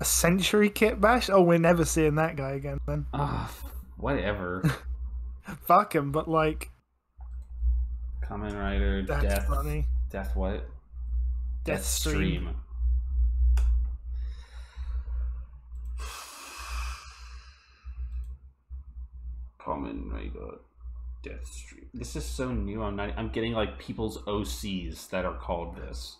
A century kit bash? Oh, we're never seeing that guy again then. Whatever. Fuck him, but like... Kamen Rider, That's funny. Death what? Death Stream. Kamen Rider, Death Stream. This is so new. I'm getting like people's OCs that are called this.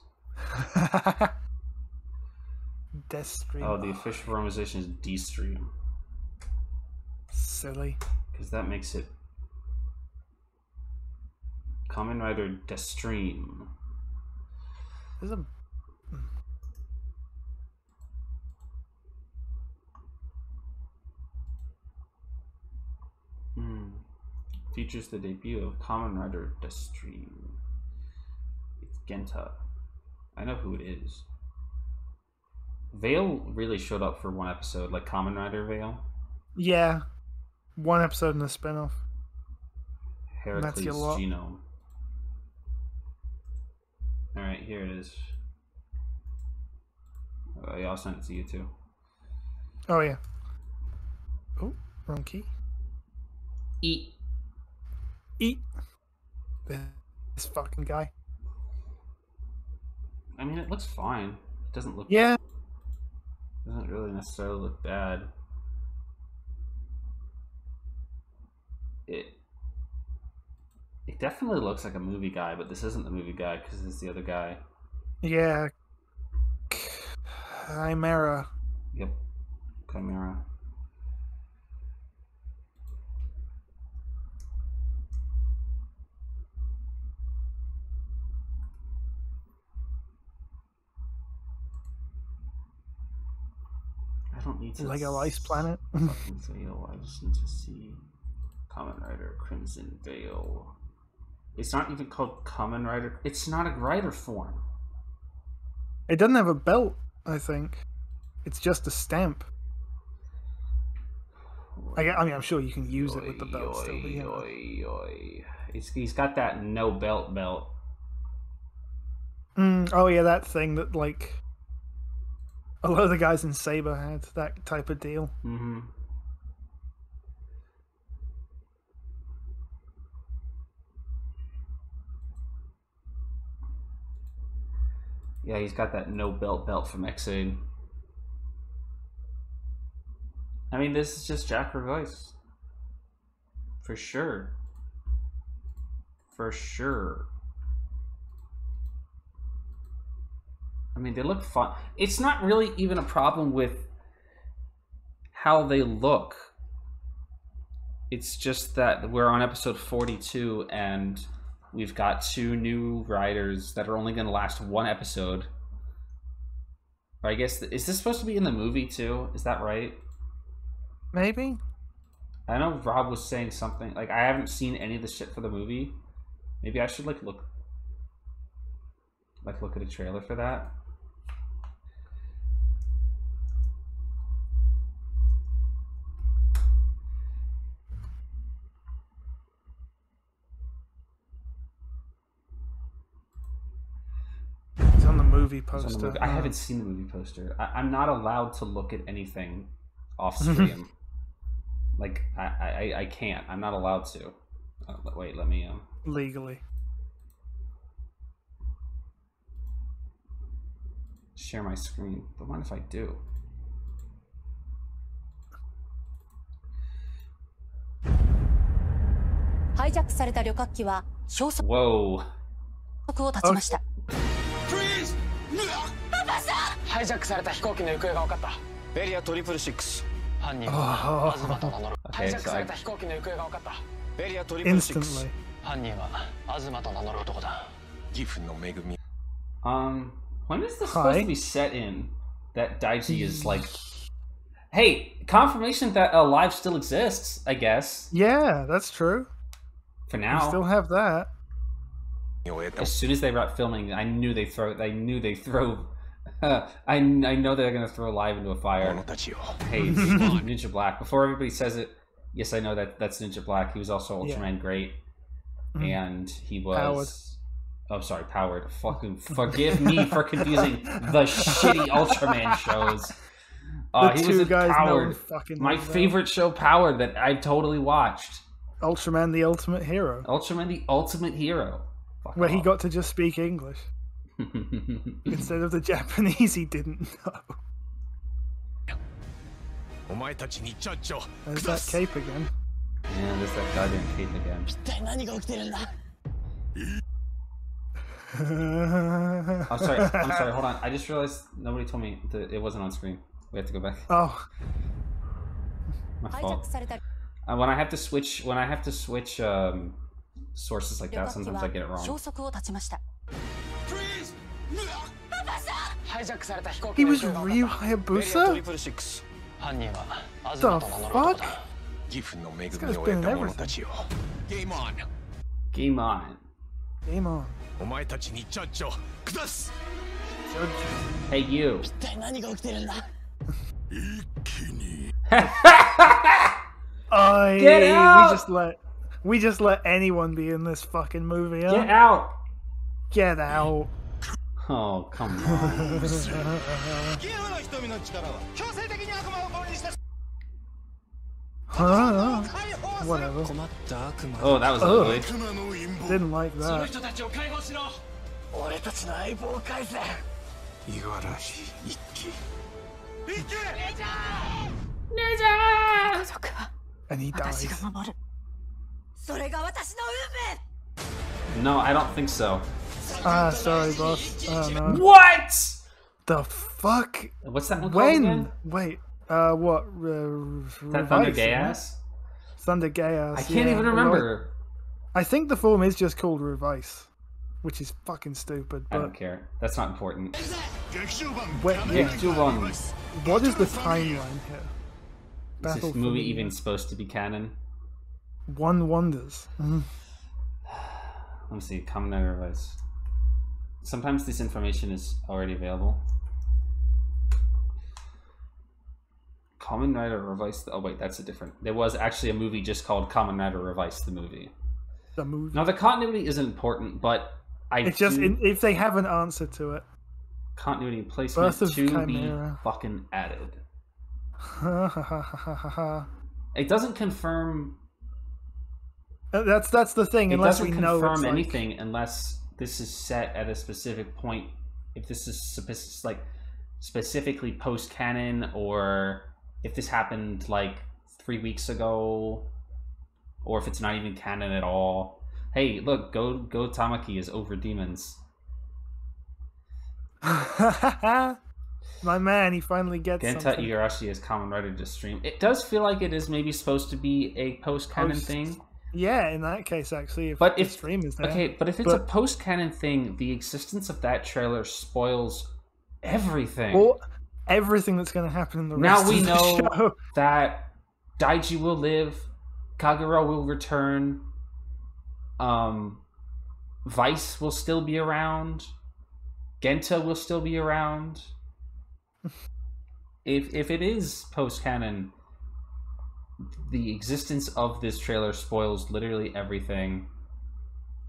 Death Stream. Oh, the official pronunciation is D Stream. Silly. Because that makes it Kamen Rider Death Stream. There's a... Features the debut of Kamen Rider Death Stream. It's Genta. I know who it is. Vale really showed up for one episode, like Kamen Rider Vale. Yeah. One episode in the spin-off. Heracles Genome. Alright, here it is. Yeah, I'll send it to you too. Oh, yeah. Oh, wrong key. Eat. This fucking guy. I mean, it looks fine. It doesn't look... Yeah. It doesn't really necessarily look bad. It definitely looks like a movie guy, but this isn't the movie guy because it's the other guy. Yeah. Chimera. Yep. Chimera. I don't need to... Lego Ice Planet. Fucking Veil. I just need to see Kamen Rider Crimson Veil. It's not even called Kamen Rider. It's not a rider form. It doesn't have a belt, I think. It's just a stamp. I mean, I'm sure you can use it with the belt still. But yeah. He's got that no belt. Oh yeah, that thing that like a lot of the guys in Saber had, that type of deal. Mm-hmm. Yeah, he's got that no belt from X-Aid. I mean, this is just Jack Revice. For sure. For sure. I mean, they look fun. It's not really even a problem with how they look. It's just that we're on episode 42 and we've got 2 new riders that are only going to last 1 episode. Or I guess, is this supposed to be in the movie too? Is that right? Maybe. I know Rob was saying something, like, I haven't seen any of the shit for the movie. Maybe I should, look at a trailer for that. It's on the movie poster. I haven't seen the movie poster. I'm not allowed to look at anything off stream. Like, I can't. I'm not allowed to. Wait, let me... Legally. Share my screen. But what if I do? Whoa. ハイジャックされた飛行機の行方が分かった。ベリアトリプル6。犯人は東と名乗る。ハイジャックされた飛行機の行方が分かった。ベリアトリプル6。犯人は東と名乗る男だ。ギフの恵み。When is this supposed to be set in? That Daichi is like, hey, confirmation that Alive still exists, I guess. Yeah, that's true. For now. We still have that. As soon as they wrapped filming, I knew they throw. I know they're gonna throw Live into a fire. Hey, Ninja Black. Before everybody says it, yes, I know that's Ninja Black. He was also Ultraman Great, and he was. Powered. Oh, sorry, Powered. Fucking forgive me for confusing the shitty Ultraman shows. He was in Powered. Fucking My favorite show, Powered, that I've totally watched. Ultraman the Ultimate Hero. Ultraman the Ultimate Hero. Fuck where off. he got to just speak English. Instead of the Japanese he didn't know. There's that cape again. Yeah, there's that goddamn cape again. I'm sorry, hold on. I just realized nobody told me that it wasn't on screen. We have to go back. Oh. My fault. When I have to switch sources like that, sometimes I get it wrong. He was Ryu Hayabusa? The fuck? This guy's been in everything. Game on. Game on. Game on. Hey, you. Get out! We just let anyone be in this fucking movie, huh? Get out! Get out! Oh, come on. Whatever. Oh, that was ugly. Didn't like that. And he dies. No, I don't think so. Sorry, boss. Oh, no. What? The fuck? What's that one called again? Wait, what? That Thunder Gay Ass? Thunder Gay Ass. I can't even remember. I think the film is just called Revice, which is fucking stupid. But... I don't care. That's not important. Wait, yeah. What is the timeline here? Is this movie even supposed to be canon? One wonders. Let me see. Kamen Rider Revice. Sometimes this information is already available. Kamen Rider Revice. Oh wait, that's a different. There was actually a movie just called Kamen Rider Revice, the movie. The movie. Now the continuity is important, but it's just if they have an answer to it. Continuity and placement to be fucking added. It doesn't confirm. That's the thing. It unless doesn't we know confirm anything unless this is set at a specific point. If this is like specifically post canon, or if this happened like 3 weeks ago, or if it's not even canon at all. Hey, look, Go Tamaki is over demons. My man, he finally gets Genta something. Igarashi is Kamen Rider to stream. It does feel like it is maybe supposed to be a post-canon thing. Yeah, in that case, actually, if but the stream is there. Okay, but if it's a post-canon thing, the existence of that trailer spoils everything. Well, everything that's going to happen in the rest now we of the know show. That Daiji will live, Kagura will return, Vice will still be around, Genta will still be around. If it is post-canon, the existence of this trailer spoils literally everything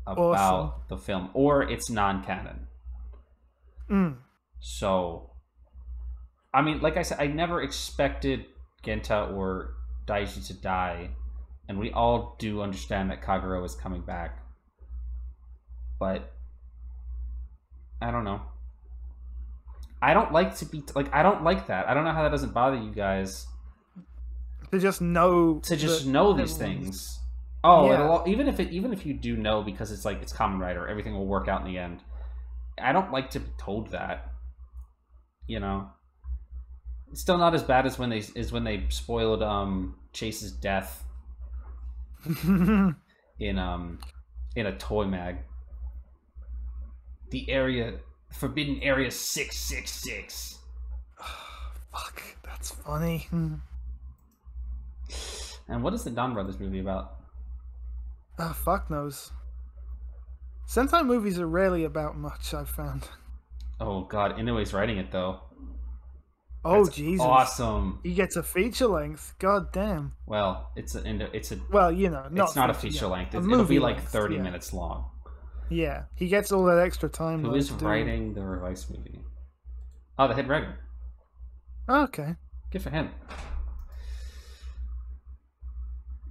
about the film, or it's non-canon. So, I mean, like I said, I never expected Genta or Daiji to die, and we all do understand that Kagura is coming back. But I don't know. I don't like to be I don't like that. I don't know how that doesn't bother you guys. To just know these things. Oh, yeah. Even if you do know, because it's like it's Kamen Rider, everything will work out in the end. I don't like to be told that. You know, it's still not as bad as when they spoiled Chase's death in a toy mag. The Forbidden Area 666. Fuck, that's funny. And what is the Donbrothers movie about? Fuck knows. Sentai movies are rarely about much, I've found. Oh god, Inoue's writing it though. Oh Jesus! Awesome. He gets a feature length. God damn. Well, it's a. Well, you know, it's not a feature length. It'll be like 30 minutes long. Yeah, he gets all that extra time. Who is writing the Revice movie? Oh, the head writer. Okay. Good for him.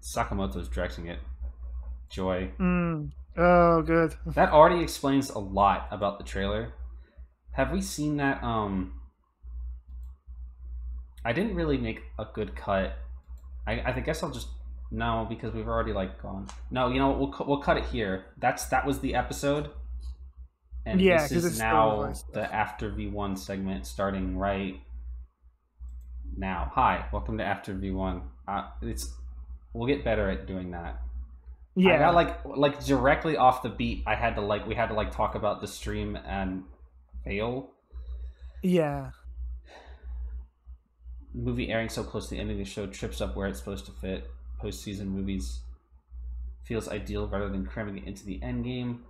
Sakamoto's directing it. Joy. Oh, good. That already explains a lot about the trailer. Have we seen that? I didn't really make a good cut. I guess I'll just no, because we've already like gone. No, you know what? We'll cut it here. That was the episode, and yeah, this is now the After V1 segment starting right now. Hi, welcome to After V1. We'll get better at doing that. Yeah, I got like directly off the beat. We had to talk about the stream and fail. Yeah. Movie airing so close to the end of the show trips up where it's supposed to fit. Postseason movies feels ideal rather than cramming it into the end game.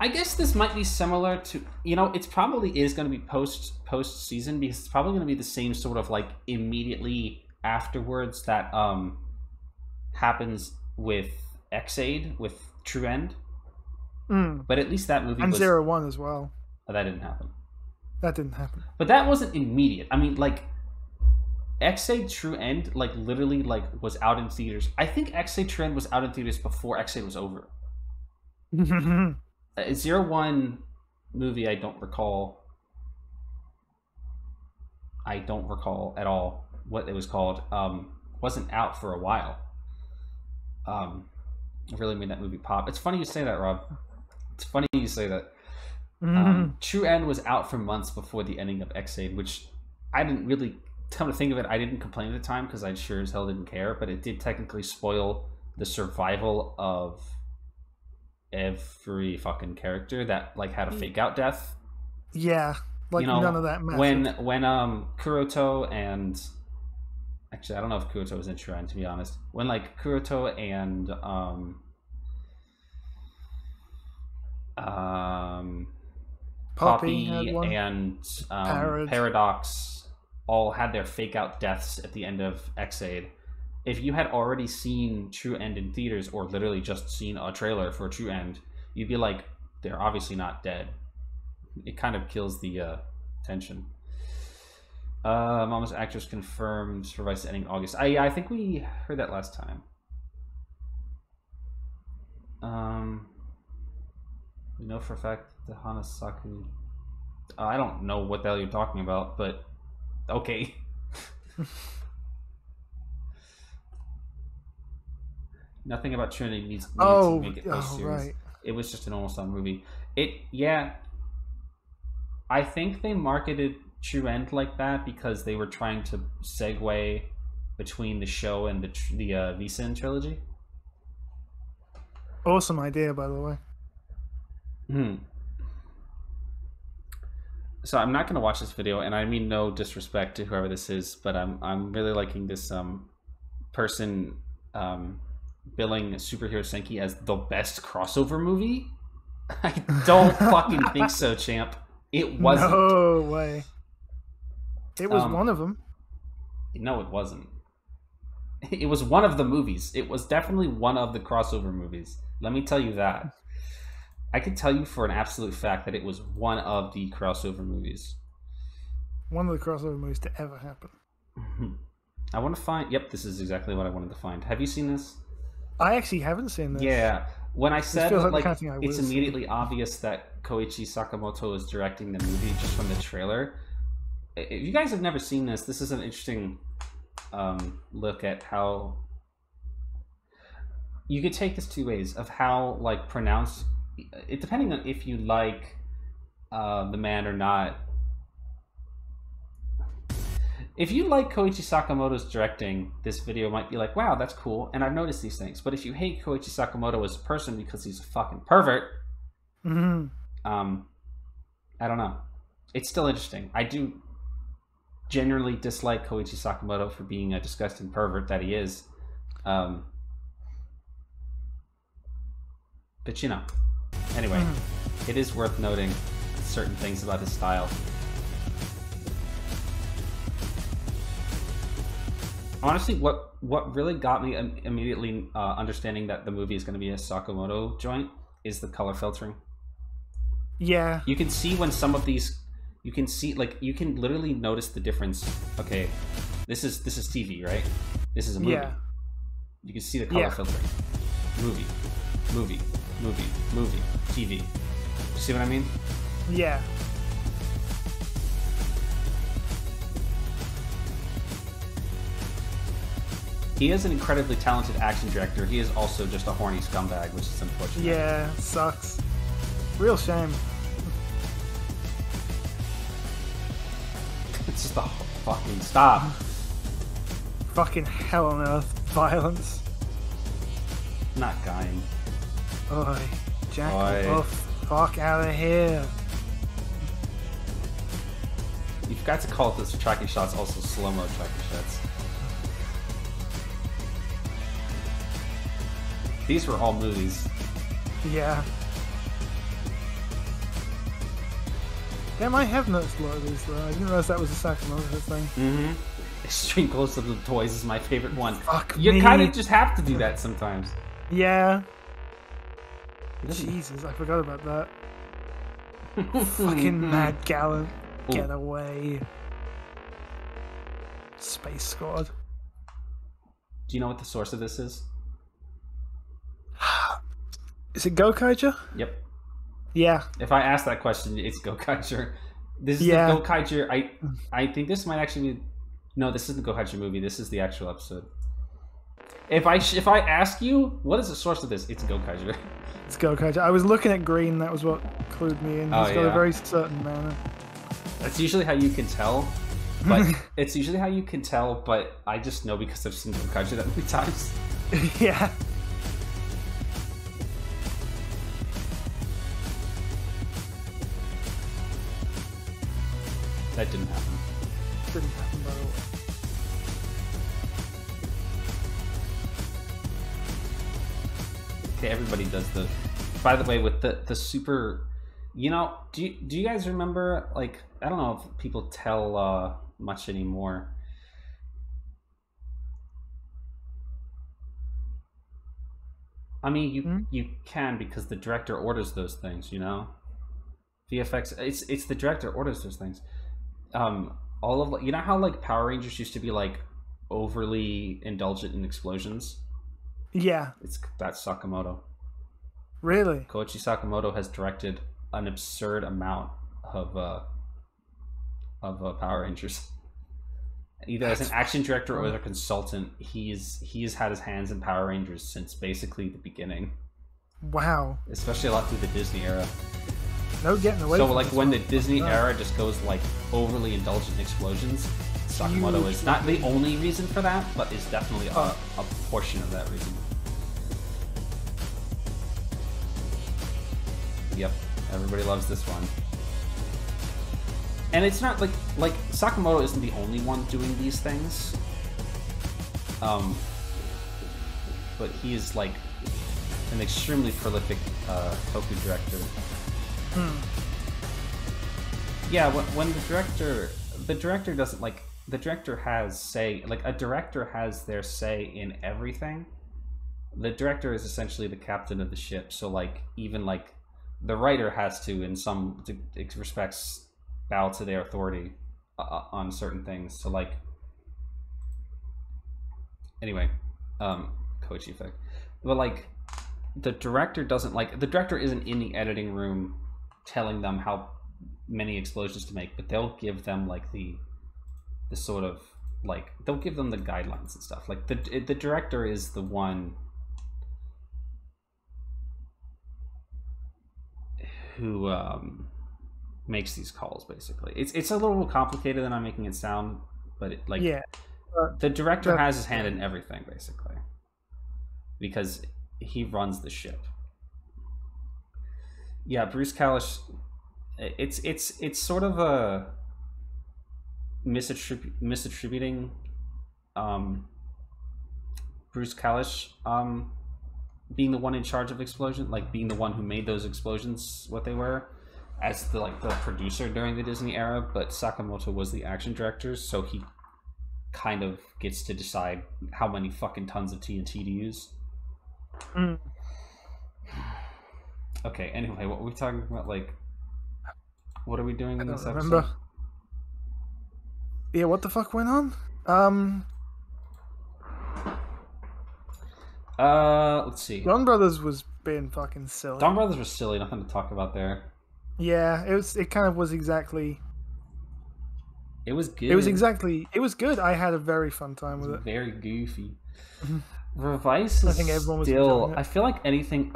I guess this might be similar to, you know, it's probably is going to be post season because it's probably going to be the same sort of like immediately afterwards that happens with X-Aid with True End. But at least that movie and was 01 as well. Oh, that didn't happen. That didn't happen. But that wasn't immediate. I mean, like X-Aid True End, like literally, like was out in theaters. I think X-Aid True End was out in theaters before X-Aid was over. 01 movie, I don't recall at all what it was called. Wasn't out for a while. Really made that movie pop. It's funny you say that, Rob. It's funny you say that. True End was out for months before the ending of X-Aid, which I didn't really, come to think of it, I didn't complain at the time because I sure as hell didn't care, but it did technically spoil the survival of every fucking character that like had a fake out death. Yeah, like, you know, none of that mattered. When Kuroto and actually I don't know if Kuroto was in True End, to be honest. When like Kuroto and Poppy and Paradox all had their fake out deaths at the end of X-Aid. If you had already seen True End in theaters or literally just seen a trailer for True End, you'd be like, they're obviously not dead. It kind of kills the tension. Mama's actress confirmed Revice ending August. I think we heard that last time. We know for a fact the Hanasaku. I don't know what the hell you're talking about, but okay. Nothing about Trinity needs to make it post-series. Right. It was just an almost on movie. I think they marketed True End like that because they were trying to segue between the show and the Vee trilogy. Awesome idea, by the way. So I'm not going to watch this video, and I mean no disrespect to whoever this is, but I'm really liking this person billing Superhero Senki as the best crossover movie. I don't fucking think so, champ. It wasn't. No way. It was one of them. No, it wasn't. It was one of the movies. It was definitely one of the crossover movies. Let me tell you that. I could tell you for an absolute fact that it was one of the crossover movies. One of the crossover movies to ever happen. I want to find... Yep, this is exactly what I wanted to find. Have you seen this? I actually haven't seen this. Yeah. When I said like it's immediately obvious that Koichi Sakamoto is directing the movie just from the trailer. If you guys have never seen this, this is an interesting look at how... You could take this two ways of how like pronounced... It depending on if you like the man or not. If you like Koichi Sakamoto's directing, this video might be like, wow, that's cool, and I've noticed these things. But if you hate Koichi Sakamoto as a person because he's a fucking pervert, I don't know. It's still interesting. I do genuinely dislike Koichi Sakamoto for being a disgusting pervert that he is. But you know. Anyway, it is worth noting certain things about his style. Honestly, what really got me immediately understanding that the movie is going to be a Sakamoto joint is the color filtering. Yeah. You can see when some of these... You can see, like, you can literally notice the difference. Okay. This is TV, right? This is a movie. Yeah. You can see the color filtering. Movie, movie, movie, movie, TV. You see what I mean? Yeah. He is an incredibly talented action director. He is also just a horny scumbag, which is unfortunate. Yeah, sucks. Real shame. It's just a fucking stop. Fucking hell on earth violence. Not guying. Oi, Jack, Oi. the fuck out of here. You forgot to call this tracking shots also slow-mo tracking shots. These were all movies. Yeah. Damn, I have noticed a lot of these though. I didn't realize that was a Sakamoto thing. Mm-hmm. Extreme Close Up to the Toys is my favorite one. Fuck You me. kind of just have to do that sometimes. Yeah. Jesus, I forgot about that. Fucking Mad Gallant. Get away. Space Squad. Do you know what the source of this is? Is it Gokaiger? Yep. Yeah. If I ask that question, it's Gokaiger. This is Yeah. the Gokaiger. I think this might actually be... No, this isn't the Gokaiger movie. This is the actual episode. If I ask you, what is the source of this? It's Gokaiger. It's Gokaiger. I was looking at green, that was what clued me in. He's got a very certain manner. That's usually how you can tell. But it's usually how you can tell, but I just know because I've seen Gokaiger that many times. Yeah. That didn't happen. Didn't happen, by the way. Okay, everybody does the... By the way, with the super... You know, do you guys remember, like, I don't know if people tell much anymore. I mean, you can because the director orders those things, you know? VFX, it's the director orders those things. All of, you know how, like, Power Rangers used to be, like, overly indulgent in explosions? Yeah. That's Sakamoto. Really? Koichi Sakamoto has directed an absurd amount of Power Rangers. Either as an action director or as a consultant, he's had his hands in Power Rangers since basically the beginning. Wow. Especially a lot through the Disney era. No getting away So from like this when one. the Disney era just goes like overly indulgent in explosions, Sakamoto is not the only reason for that, but is definitely a portion of that reason. Yep, everybody loves this one. And it's not like Sakamoto isn't the only one doing these things. But he is like an extremely prolific toku director. Yeah, when the director doesn't like, the director has say, like a director has their say in everything. The director is essentially the captain of the ship, so like even like the writer has to in some respects bow to their authority on certain things. So like anyway, Koichi effect. But like the director isn't in the editing room telling them how many explosions to make, but they'll give them like the sort of like they'll give them the guidelines and stuff. Like the director is the one who makes these calls. Basically, it's a little more complicated than I'm making it sound, but it, like the director has his hand in everything basically because he runs the ship. Yeah, Bruce Kalish. It's sort of a misattributing Bruce Kalish being the one in charge of explosion, like being the one who made those explosions what they were, as the producer during the Disney era. But Sakamoto was the action director, so he kind of gets to decide how many fucking tons of TNT to use. Okay, anyway, what were we talking about? Like, what are we doing in this episode? Yeah, what the fuck went on? Let's see. Donbrothers was being fucking silly. Donbrothers was silly. Nothing to talk about there. Yeah, it kind of was exactly. It was good. It was good. I had a very fun time with it. Very goofy. Revice is I think everyone was still. enjoying it. I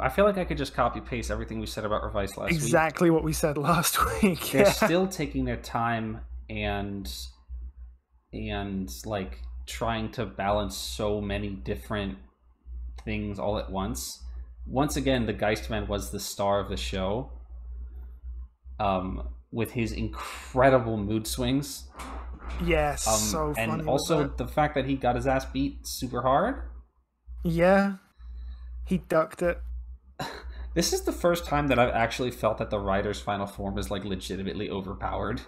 feel like I could just copy paste everything we said about Revice last week. Exactly what we said last week. They're still taking their time and like trying to balance so many different things all at once. Once again, the Geistman was the star of the show. With his incredible mood swings. Yes, so funny. And also the fact that he got his ass beat super hard. Yeah. He ducked it. This is the first time that I've actually felt that the Rider's final form is like legitimately overpowered.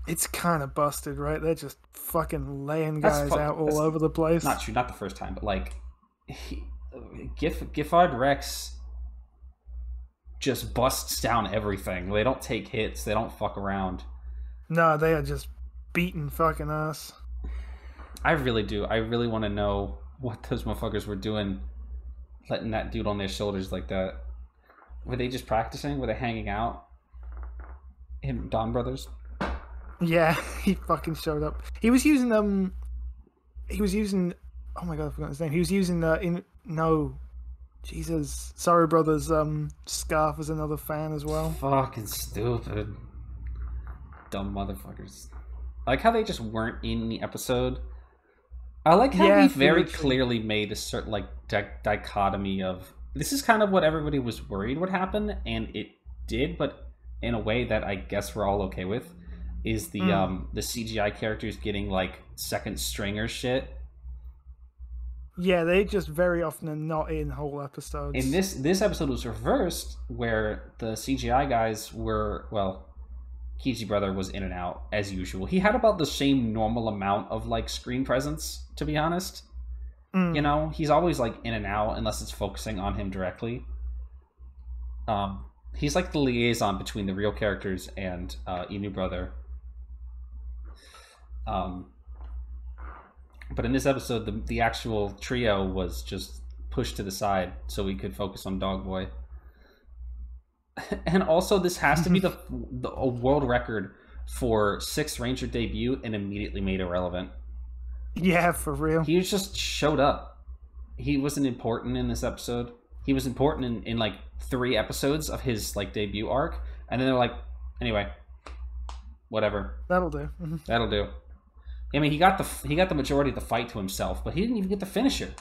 It's kind of busted, right? They're just fucking laying guys out all over the place. Not true, not the first time, but like Giffard Rex just busts down everything. They don't take hits. They don't fuck around. No, they are just beating fucking ass. I really do. I really want to know what those motherfuckers were doing, letting that dude on their shoulders like that. Were they just practicing? Were they hanging out? In Donbrothers? Yeah, he fucking showed up. He was using oh my god, I forgot his name. He was using Jesus, Sorry Brothers scarf as another fan as well. Fucking stupid. Dumb motherfuckers. I like how they just weren't in the episode. I like how we very clearly made a certain like dichotomy of this is kind of what everybody was worried would happen, and it did, but in a way that I guess we're all okay with, is the CGI characters getting like second stringer shit. Yeah, they just very often are not in whole episodes. And this episode was reversed, where the CGI guys were, well, Kiji Brother was in and out, as usual. He had about the same normal amount of, like, screen presence, to be honest. You know, he's always, like, in and out, unless it's focusing on him directly. He's, like, the liaison between the real characters and Inu Brother. But in this episode, the actual trio was just pushed to the side so we could focus on Dog Boy. And also, this has to be a world record for 6th Ranger debut and immediately made irrelevant. Yeah, for real. He just showed up. He wasn't important in this episode. He was important in like 3 episodes of his like debut arc, and then they're like, anyway, whatever. That'll do. That'll do. I mean, he got the majority of the fight to himself, but he didn't even get the finisher.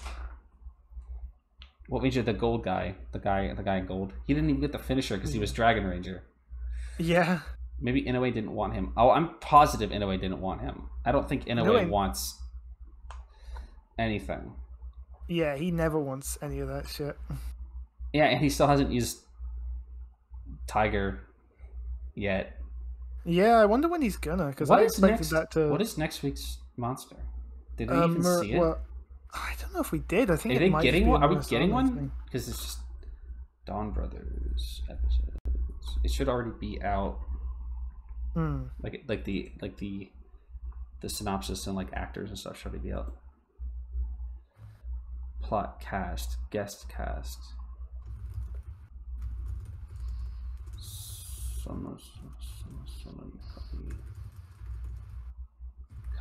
What made you the gold guy? The guy in gold. He didn't even get the finisher because he was Dragon Ranger. Yeah. Maybe Inoue didn't want him. Oh, I'm positive Inoue didn't want him. I don't think Inoue wants anything. Yeah, he never wants any of that shit. Yeah, and he still hasn't used Tiger yet. Yeah, I wonder when he's gonna, because I expected that to... What is next week's monster? Did we even see it? Well, I don't know if we did. I think Are we getting one? Because it's just Donbrothers episodes. It should already be out. Like the synopsis and like actors and stuff should already be out. Plot cast, guest cast.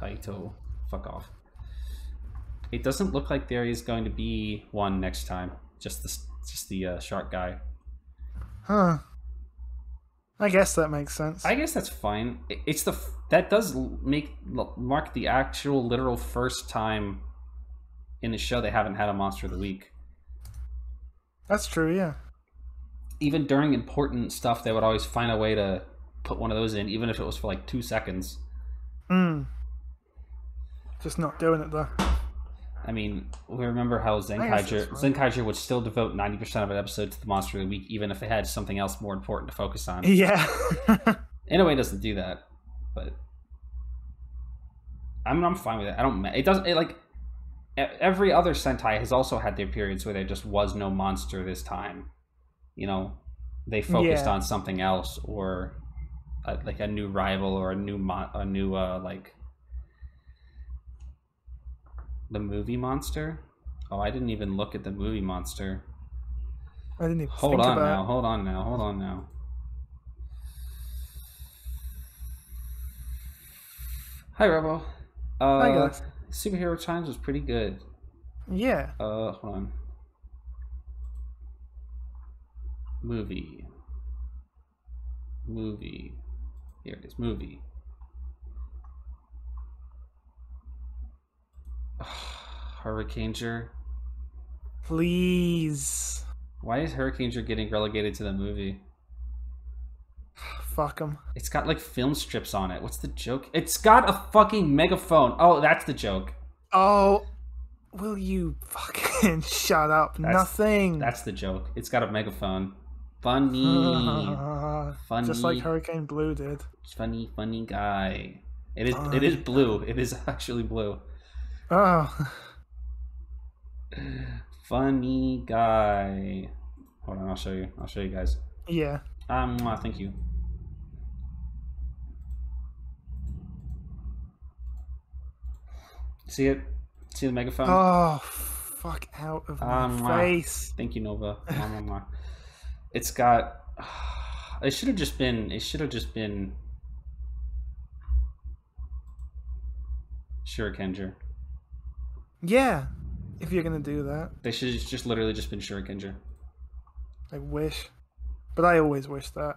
Kaito, fuck off. It doesn't look like there is going to be one next time. Just the shark guy. Huh. I guess that makes sense. I guess that's fine. That does mark the actual literal first time in the show they haven't had a monster of the week. That's true, yeah. Even during important stuff, they would always find a way to put one of those in, even if it was for like 2 seconds. Just not doing it though. I mean, we remember how Zenkaiger would still devote 90% of an episode to the monster of the week, even if it had something else more important to focus on. Yeah. Inoue doesn't do that, but I'm fine with it. Like every other Sentai has also had their periods where there just was no monster this time. You know, they focused on something else, or like a new rival, or a new like The movie monster? Oh, I didn't even look at the movie monster. I didn't even Hold think on about now, hold on now, hold on now. Hi, Robo. Hi, guys. Superhero Times was pretty good. Yeah. Hold on. Movie. Here it is, movie. Hurricaneger. Please. Why is Hurricaneger getting relegated to the movie? Fuck him. It's got like film strips on it. What's the joke? It's got a fucking megaphone. Oh, that's the joke. Oh, will you fucking shut up? Nothing. That's the joke. It's got a megaphone. Funny. Funny. Just like Hurricane Blue did. Funny guy. It is blue. It is actually blue. Oh. Funny guy. Hold on, I'll show you. I'll show you guys. Yeah. Thank you. See it? See the megaphone? Oh, fuck out of my face. Thank you, Nova. It's got. It should have just been. Shurikenger. Yeah, if you're gonna do that. They should have just literally just been Shurikenger. I wish, but I always wish that.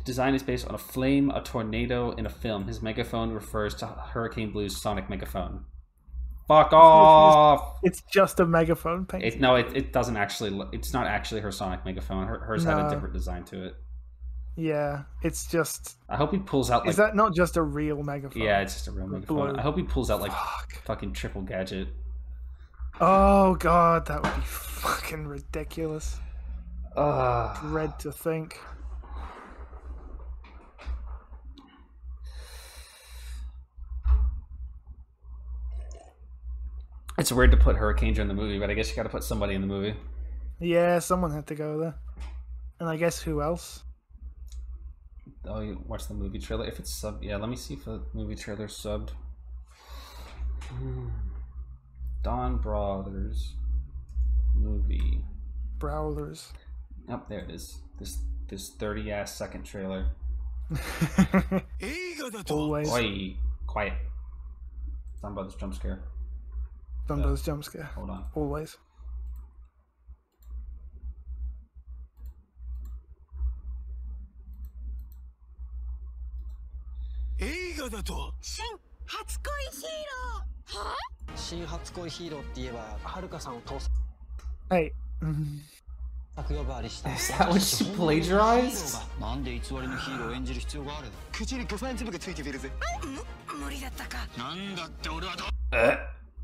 Design is based on a flame, a tornado, in a film. His megaphone refers to Hurricane Blue's sonic megaphone. Fuck off! It's just a megaphone painting. It doesn't actually. It's not actually her sonic megaphone. Hers had a different design to it. Yeah, it's just. I hope he pulls out. Like, is that not just a real megaphone? Yeah, it's just a real megaphone. Blue. I hope he pulls out like fucking triple gadget. Oh god, that would be fucking ridiculous. Dread to think. It's weird to put Hurricaneger in the movie, but I guess you got to put somebody in the movie. Yeah, someone had to go there. And I guess who else? Oh, you watch the movie trailer? If it's sub, yeah. Let me see if the movie trailer's subbed. Donbrothers movie. Brawlers. Oh, there it is. This 30-ass second trailer. Always. Oi, quiet. Donbrothers jump scare. Donbrothers jump scare. Hold on. Always. Hey. Is that what she plagiarized?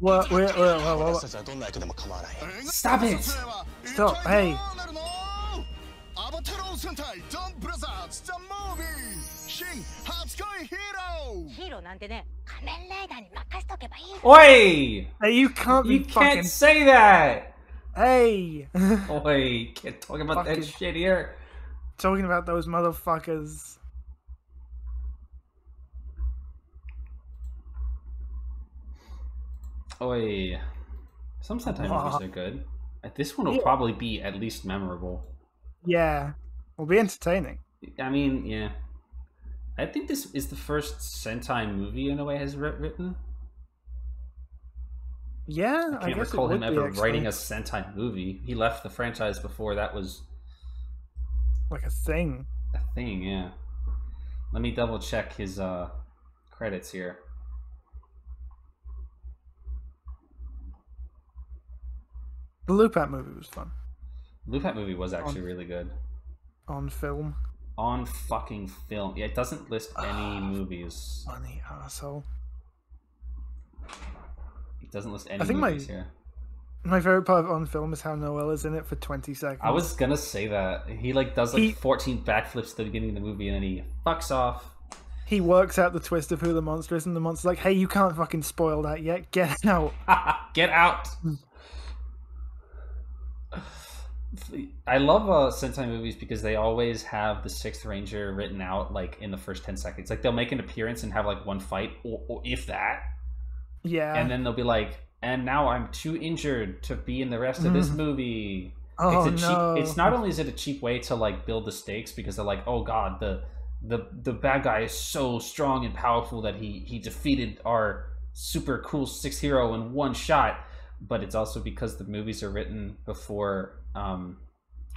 What? Wait. Stop it! Stop. Hey. Donbrothers, the movie! Oi! Hey, you can't be You fucking... can't say that! Hey! Oi, can't talk about that shit here. Talking about those motherfuckers. Oi. Some Sentai movies are good. This one will probably be at least memorable. Yeah. Will be entertaining. I mean, yeah. I think this is the first Sentai movie in a way has written. Yeah, I can't recall him ever writing a Sentai movie. He left the franchise before that was like a thing. A thing, yeah. Let me double check his credits here. The Loopat movie was fun. Loopat movie was actually really good. On film. On fucking film. Yeah, it doesn't list any movies. Funny asshole. It doesn't list any movies here. My favorite part of On Film is how Noel is in it for 20 seconds. I was gonna say that. He like does like 14 backflips at the beginning of the movie and then he fucks off. He works out the twist of who the monster is and the monster's like, hey, you can't fucking spoil that yet. Get out. Get out. I love Sentai movies because they always have the Sixth Ranger written out like in the first 10 seconds. Like they'll make an appearance and have like one fight or if that. Yeah. And then they'll be like, and now I'm too injured to be in the rest of this movie. Oh, it's no. It's not only is it a cheap way to like build the stakes, because they're like, oh god, the bad guy is so strong and powerful that he defeated our super cool sixth hero in one shot. But it's also because the movies are written before,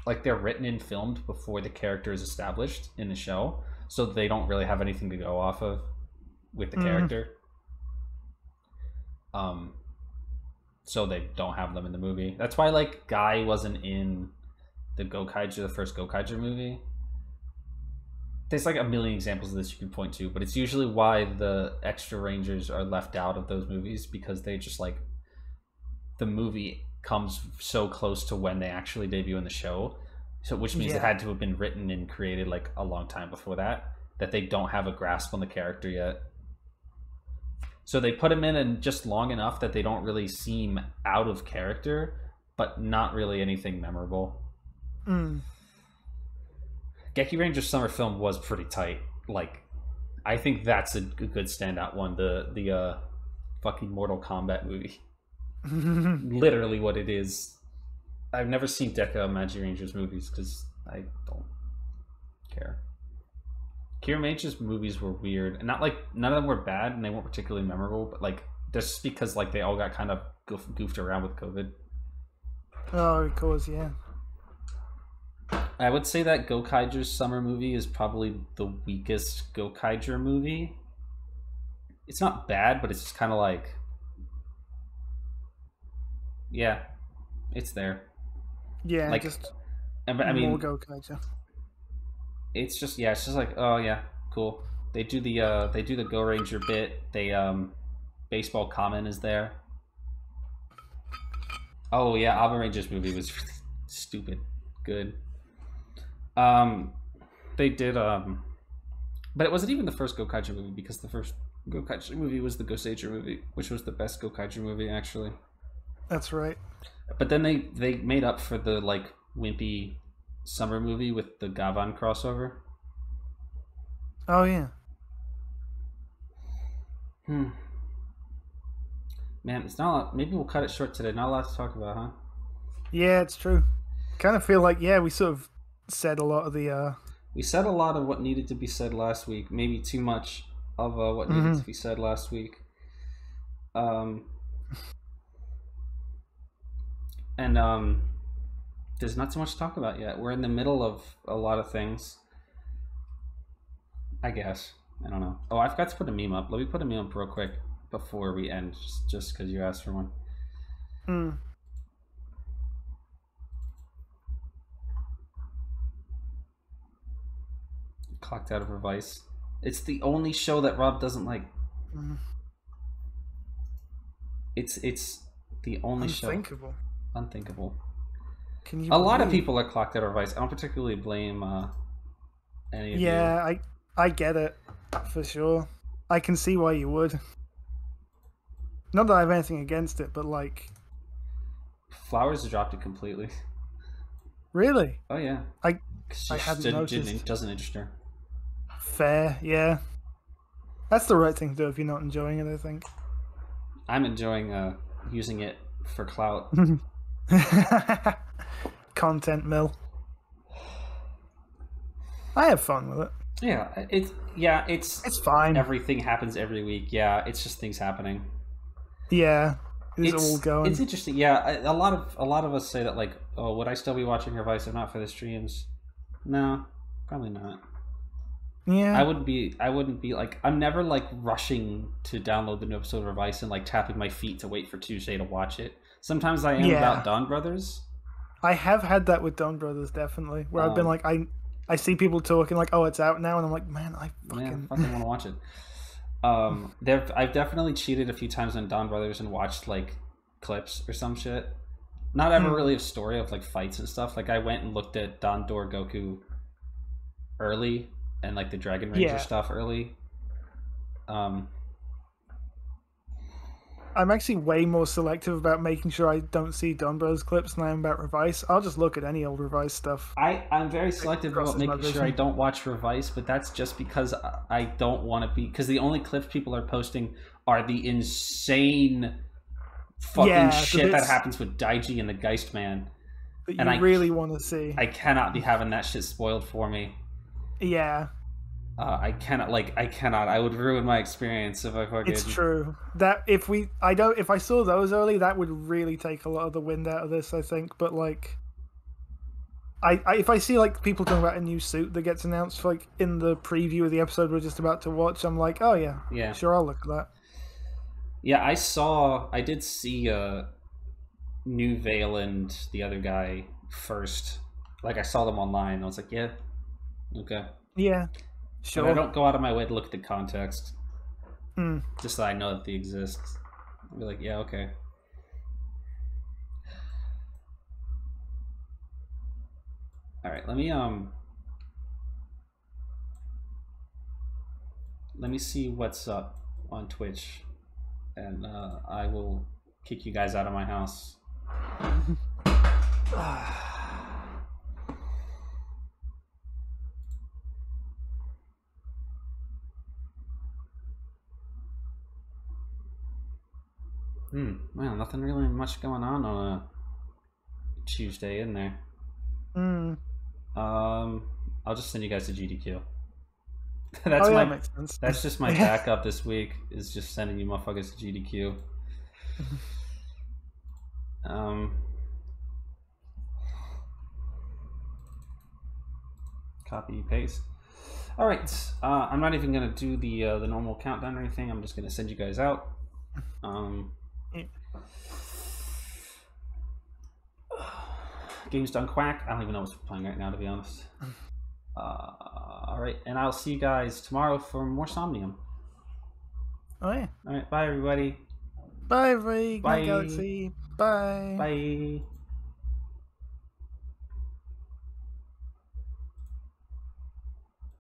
like they're written and filmed before the character is established in the show, so they don't really have anything to go off of with the character. So they don't have them in the movie. That's why like Guy wasn't in the the first Gokaiger movie. There's like a million examples of this you can point to, but it's usually why the extra Rangers are left out of those movies, because they just like, the movie comes so close to when they actually debut in the show, so which means it had to have been written and created like a long time before that they don't have a grasp on the character yet. So they put him in and just long enough that they don't really seem out of character, but not really anything memorable. Geki Ranger's summer film was pretty tight. Like, I think that's a good standout one. The fucking Mortal Kombat movie. Literally what it is. I've never seen Deca Magi Rangers movies because I don't care. Kira Mage's movies were weird, and not like none of them were bad and they weren't particularly memorable, but like just because like they all got kind of goofed around with COVID. Oh, of course, yeah. I would say that Gokaiger's summer movie is probably the weakest Gokaiger movie. It's not bad, but it's just kind of like, yeah, it's there. Yeah, like, just I mean, more Gokaiger. It's just like, oh yeah, cool. They do the Go Ranger bit. They baseball Kamen is there. Oh yeah, Alba Ranger's movie was really stupid good. They did but it wasn't even the first Gokaiger movie, because the first Gokaiger movie was the Goseiger movie, which was the best Gokaiger movie actually. That's right. But then they made up for the like wimpy summer movie with the Gavan crossover. Oh yeah. Man, it's not a lot. Maybe we'll cut it short today. Not a lot to talk about, huh? Yeah, it's true. Kind of feel like, yeah, we sort of said a lot of the we said a lot of what needed to be said last week. Maybe too much of what needed to be said last week. And there's not so much to talk about yet. We're in the middle of a lot of things, I guess. I don't know. Oh, I forgot to put a meme up. Let me put a meme up real quick before we end, just because you asked for one. Clocked out of Revice. It's the only show that Rob doesn't like. It's the only Unthinkable. show. Unthinkable. Can you a lot of people are clocked out of Revice. I don't particularly blame any of you. Yeah, I get it for sure. I can see why you would. Not that I have anything against it, but like, Flowers dropped it completely. Really? Oh yeah. I hadn't noticed. Doesn't interest her. Fair, yeah. That's the right thing to do if you're not enjoying it, I think. I'm enjoying using it for clout. Content mill. I have fun with it. Yeah, it's fine. Everything happens every week. Yeah, it's just things happening. Yeah, it's all going. It's interesting. Yeah, a lot of us say that, like, oh, would I still be watching Revice if not for the streams? No, probably not. Yeah, I wouldn't be like, I'm never like rushing to download the new episode of Revice and like tapping my feet to wait for Tuesday to watch it. Sometimes I am about Donbrothers. I have had that with Donbrothers, definitely, where I've been like, I see people talking like, oh, it's out now, and I'm like, man, I fucking want to watch it. I've definitely cheated a few times on Donbrothers and watched like clips or some shit. Not ever really a story of like fights and stuff. Like I went and looked at Dondor Goku early and like the Dragon Ranger stuff early. I'm actually way more selective about making sure I don't see Donbrothers clips than I am about Revice. I'll just look at any old Revice stuff. I'm very selective about making sure I don't watch Revice, but that's just because I don't want to be... Because the only clips people are posting are the insane fucking shit that happens with Daiji and the Geist Man. But you really want to see. I cannot be having that shit spoiled for me. Yeah. I cannot. I would ruin my experience if I fucking... It's true. That if I saw those early, that would really take a lot of the wind out of this, I think. But like, if I see like people talking about a new suit that gets announced like in the preview of the episode we're just about to watch, I'm like, oh yeah, sure, I'll look at that. Yeah, I did see New Veil and the other guy first. Like, I saw them online. I was like, yeah, okay, yeah. Sure. But I don't go out of my way to look at the context. Just so I know that they exist. I'll be like, yeah, okay. Alright, let me see what's up on Twitch. And I will kick you guys out of my house. Man, nothing really much going on a Tuesday in there. I'll just send you guys to GDQ. That makes sense. That's just my backup this week, is just sending you motherfuckers to GDQ. Copy paste. All right, I'm not even gonna do the normal countdown or anything. I'm just gonna send you guys out. Game's done, quack. I don't even know what's playing right now, to be honest. Alright, and I'll see you guys tomorrow for more Somnium. Oh yeah. Alright, bye everybody. Bye everybody. Bye. Galaxy. Bye. Bye.